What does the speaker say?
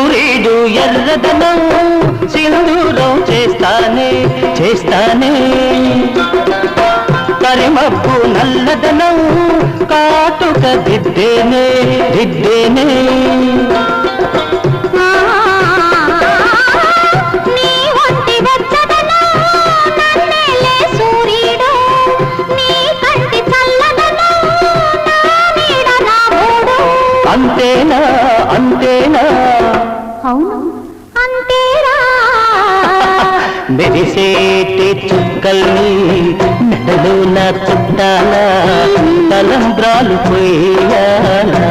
సూర్యుడు ఎర్రదనం సింధూరం చేస్తానే చేస్తానే కరిమబ్బు నల్లదనం కాటుక దిద్దేనే దిద్దేనే అంతేనా అంతేనా అవును అంతేరా మెరిసేటి చుక్కల్ని మెడలో నా చుట్టాలా తలంబ్రాలు పోయాలా